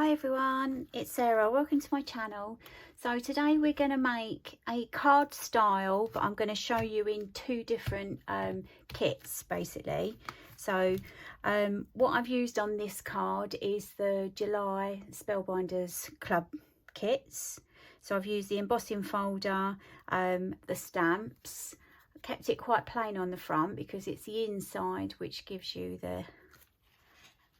Hi everyone, it's Sarah. Welcome to my channel. So today we're going to make a card style, but I'm going to show you in two different kits basically. So what I've used on this card is the July Spellbinders Club kits. So I've used the embossing folder, the stamps. I kept it quite plain on the front because it's the inside which gives you the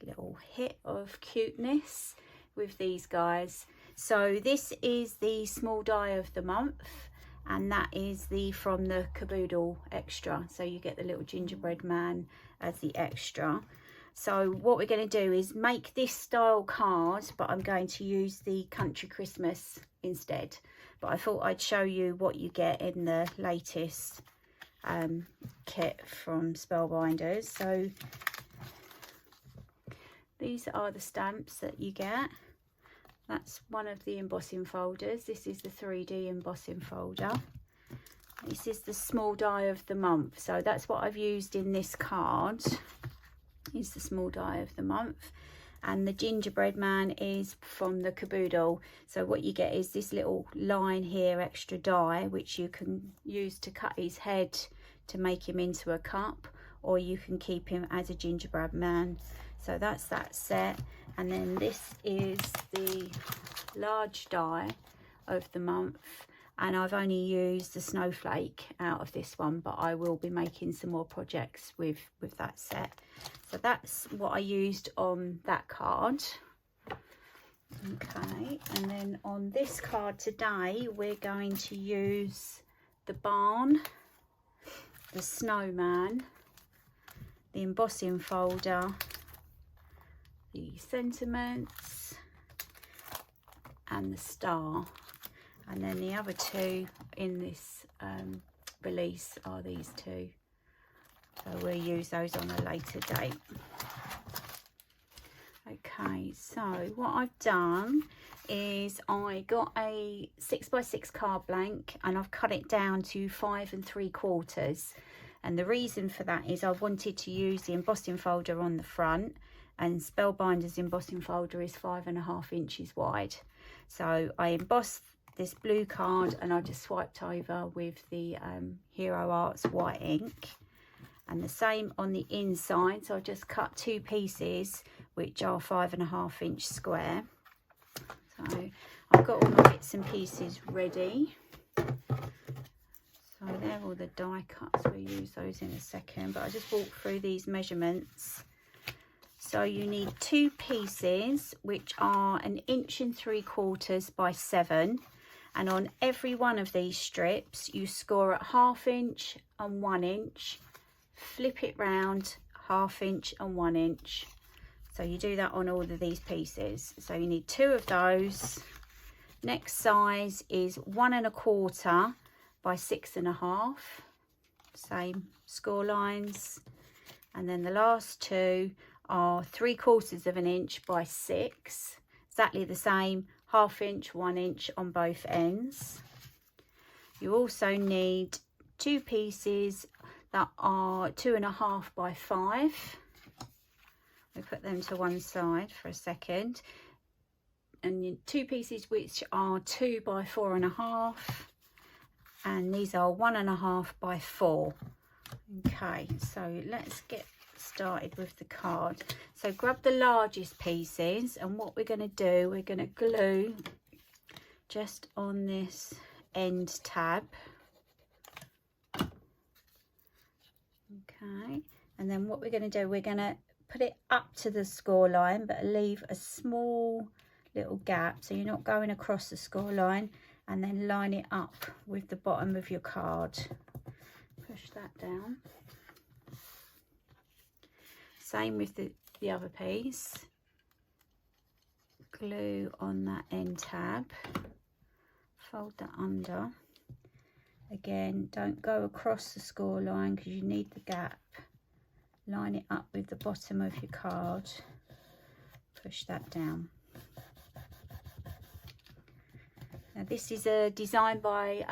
little hit of cuteness with these guys. So this is the small die of the month, and that is the from the Caboodle extra, so you get the little gingerbread man as the extra. So what we're going to do is make this style card, but I'm going to use the Country Christmas instead. But I thought I'd show you what you get in the latest kit from Spellbinders. So these are the stamps that you get. That's one of the embossing folders. This is the 3D embossing folder. This is the small die of the month. So that's what I've used in this card, is the small die of the month. And the gingerbread man is from the Caboodle. So what you get is this little line here, extra die, which you can use to cut his head to make him into a cup, or you can keep him as a gingerbread man. So that's that set. And then this is the large die of the month, and I've only used the snowflake out of this one, but I will be making some more projects with that set. So that's what I used on that card. Okay, and then on this card today we're going to use the barn, the snowman, the embossing folder, the sentiments, and the star. And then the other two in this release are these two, so we'll use those on a later date. Okay, so what I've done is I got a 6x6 card blank, and I've cut it down to 5 3/4. And the reason for that is I wanted to use the embossing folder on the front, and Spellbinders embossing folder is 5.5 inches wide. So I embossed this blue card and I just swiped over with the Hero Arts white ink, and the same on the inside. So I just cut two pieces which are 5.5 inch square. So I've got all my bits and pieces ready. So they're all the die cuts, we'll use those in a second, but I just walk through these measurements. So you need two pieces which are 1 3/4 by 7, and on every one of these strips you score at 1/2 inch and 1 inch, flip it round 1/2 inch and 1 inch. So you do that on all of these pieces. So you need two of those. Next size is 1 1/4 by 6.5, same score lines. And then the last two are 3/4 inch by 6, exactly the same, 1/2 inch, 1 inch on both ends. You also need two pieces that are 2.5 by 5. We put them to one side for a second, and two pieces which are 2 by 4.5, and these are 1.5 by 4. Okay, so let's get started with the card. So grab the largest pieces, and what we're going to do, we're going to glue just on this end tab. Okay, and then what we're going to do, we're going to put it up to the score line, but leave a small little gap so you're not going across the score line, and then line it up with the bottom of your card. Push that down. Same with the other piece. Glue on that end tab. Fold that under. Again, don't go across the score line because you need the gap. Line it up with the bottom of your card. Push that down. Now this is a design by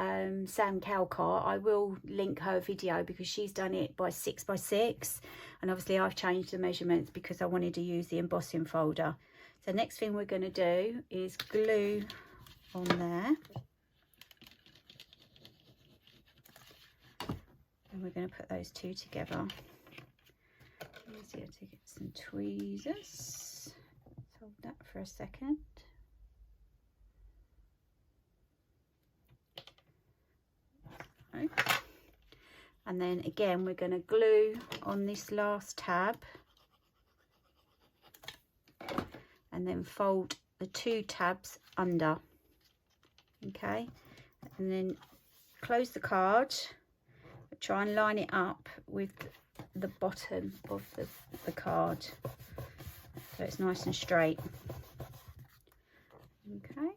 Sam Calcott. I will link her video because she's done it by 6x6, and obviously I've changed the measurements because I wanted to use the embossing folder. So next thing we're going to do is glue on there. And we're going to put those two together. Easier to get some tweezers. Let's hold that for a second. And then again we're going to glue on this last tab and then fold the two tabs under, okay, and then close the card, but try and line it up with the bottom of the card so it's nice and straight, okay,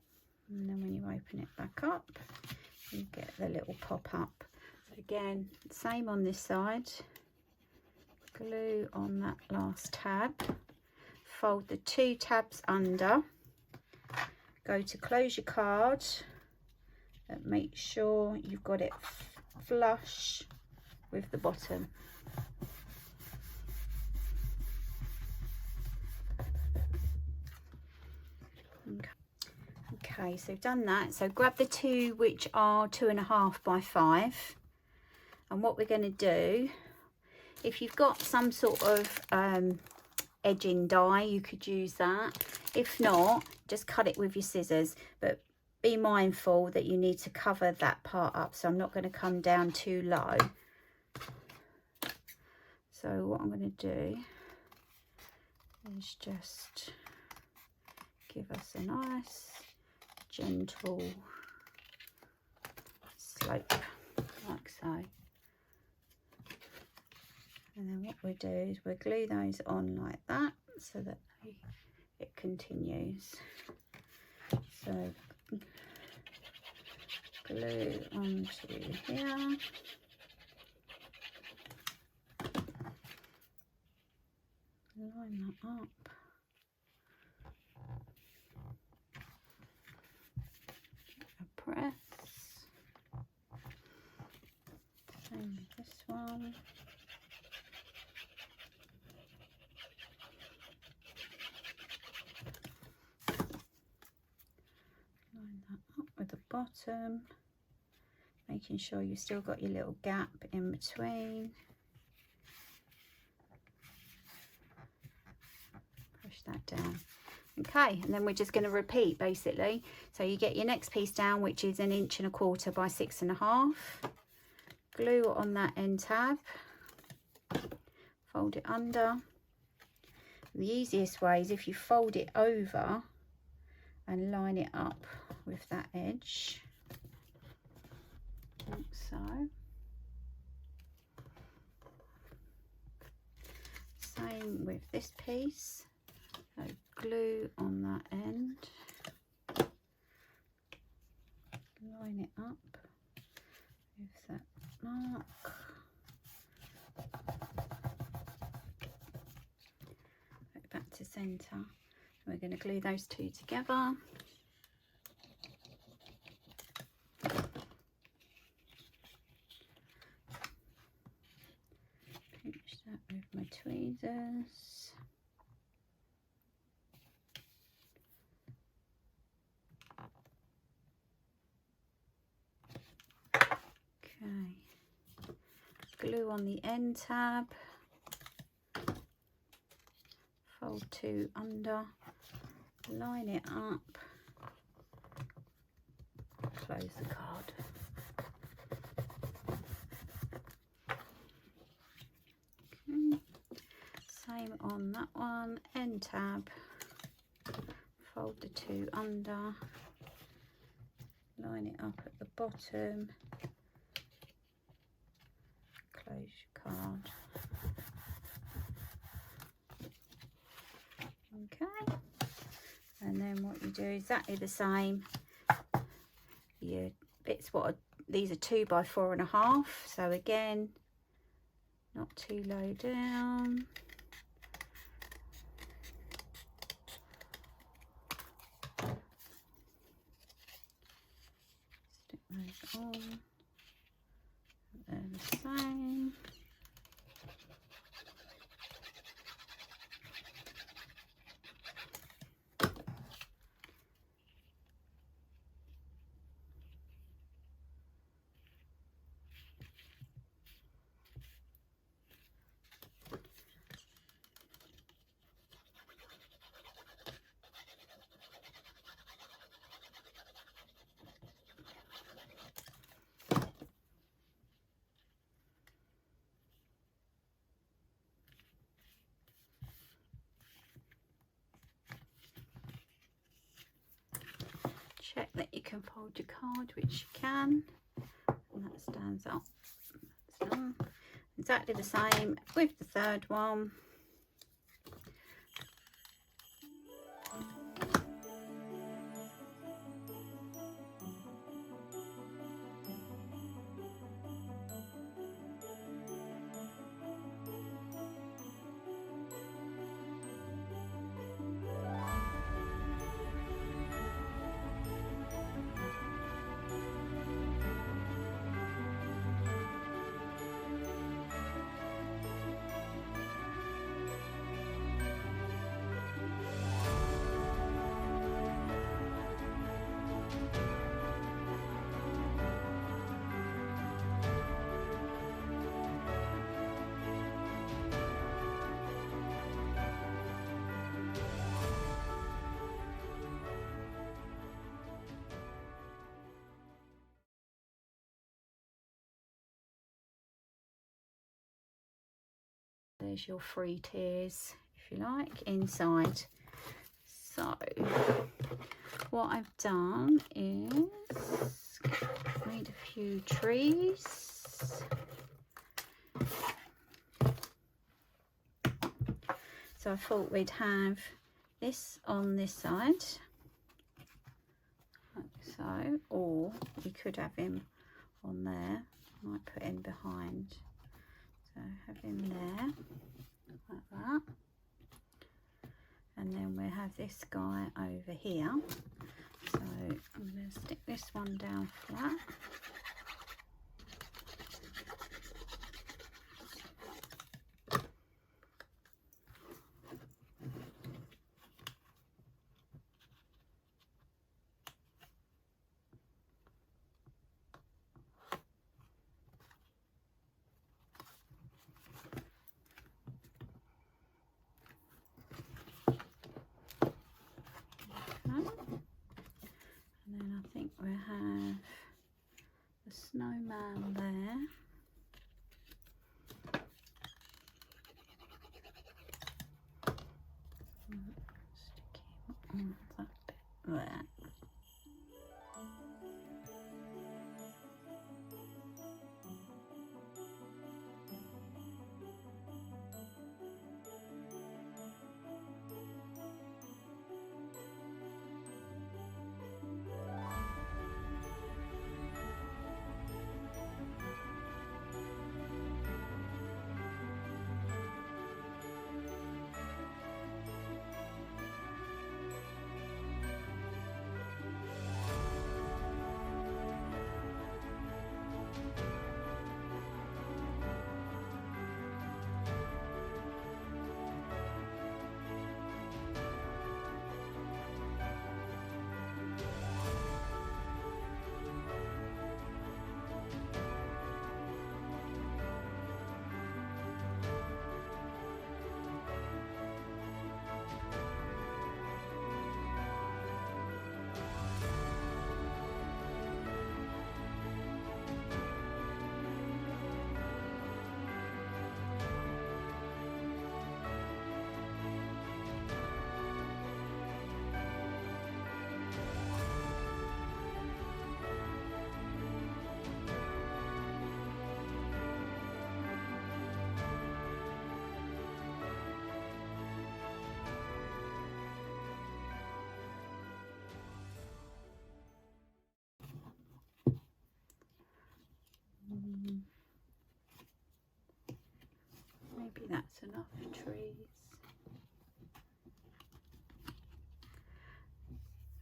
and then when you open it back up you get the little pop up. Again, same on this side, glue on that last tab, fold the two tabs under, go to close your card, and make sure you've got it flush with the bottom. Okay, so we've done that. So grab the two which are 2.5 by 5. And what we're going to do, if you've got some sort of edging die, you could use that. If not, just cut it with your scissors. But be mindful that you need to cover that part up. So I'm not going to come down too low. So what I'm going to do is just give us a nice gentle slope like so. And then what we do is we glue those on like that so that it continues. So glue onto here. Line that up. A press. Same with this one. Line that up with the bottom, making sure you've still got your little gap in between. Push that down. Okay, and then we're just going to repeat basically. So you get your next piece down, which is 1 1/4" by 6.5. Glue on that end tab, fold it under. The easiest way is if you fold it over and line it up with that edge, like so. Same with this piece. So glue on that end, line it up with that mark, back to centre. We're going to glue those two together. Pinch that with my tweezers. Okay, glue on the end tab, fold two under, line it up, close the card. Okay. Same on that one, end tab, fold the two under, line it up at the bottom, close your card. Okay, and then what you do is exactly the same. Your bits, these are 2 by 4.5, so again, not too low down. Stick those on. They're the same. check that you can fold your card, which you can, and that stands up. That's done. Exactly the same with the third one. There's your 3 tiers, if you like, inside. So what I've done is made a few trees. So I thought we'd have this on this side, like so, or we could have him on there. I might put him behind. So have him there, like that. And then we'll have this guy over here. So I'm going to stick this one down flat. And then I think we'll have the snowman there. Stick him on that bit there. Maybe that's enough trees.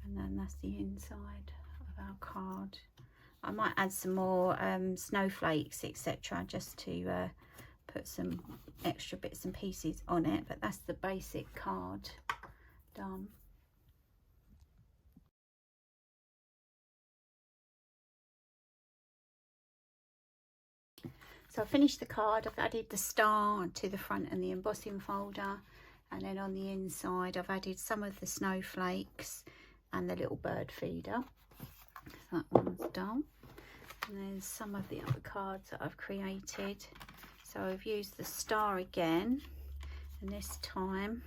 And then that's the inside of our card. I might add some more snowflakes, etc., just to put some extra bits and pieces on it, but that's the basic card done. So I finished the card. I've added the star to the front and the embossing folder, and then on the inside I've added some of the snowflakes and the little bird feeder. So that one's done. And there's some of the other cards that I've created. So I've used the star again, and this time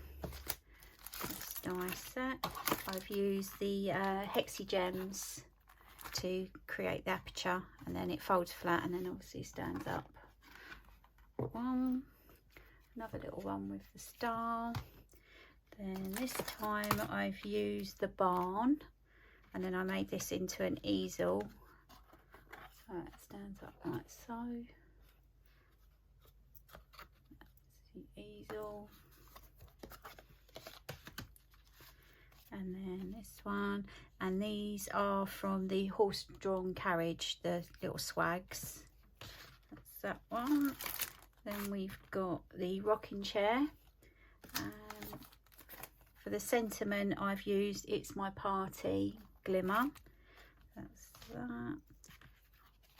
This die set. I've used the Hexi Gems to create the aperture, and then it folds flat and then obviously stands up. One, another little one with the star. Then this time I've used the barn, and then I made this into an easel. So it stands up like so. That's the easel. And then this one, and these are from the horse-drawn carriage, the little swags. That's that one. Then we've got the rocking chair. For the sentiment, I've used It's My Party glimmer. That's that.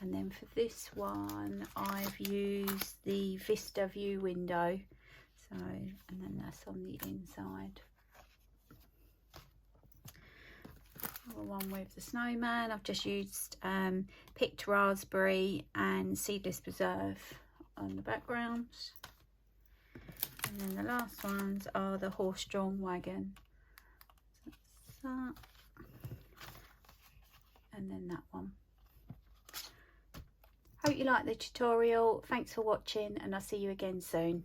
And then for this one, I've used the Vista View window. So, and then that's on the inside. The one with the snowman, I've just used picked raspberry and seedless preserve on the background. And then the last ones are the horse-drawn wagon. So that's that. And then that one. Hope you like the tutorial. Thanks for watching, and I'll see you again soon.